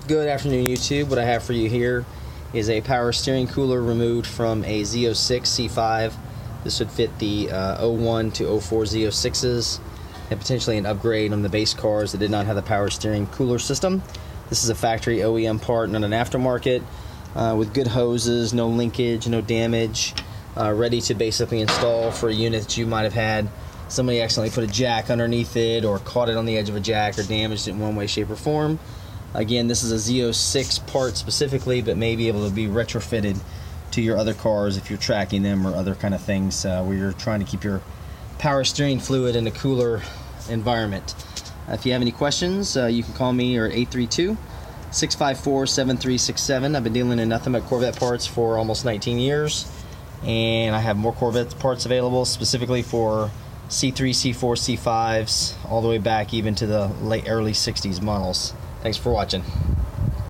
Good afternoon, YouTube. What I have for you here is a power steering cooler removed from a Z06 C5. This would fit the 01 to 04 Z06s and potentially an upgrade on the base cars that did not have the power steering cooler system. This is a factory OEM part, not an aftermarket, with good hoses, no linkage, no damage, ready to basically install for a unit that you might have had somebody accidentally put a jack underneath it or caught it on the edge of a jack or damaged it in one way, shape, or form. Again, this is a Z06 part specifically, but may be able to be retrofitted to your other cars if you're tracking them or other kind of things where you're trying to keep your power steering fluid in a cooler environment. If you have any questions, you can call me or 832-654-7367. I've been dealing in nothing but Corvette parts for almost 19 years, and I have more Corvette parts available specifically for C3, C4, C5s, all the way back even to the early 60s models. Thanks for watching.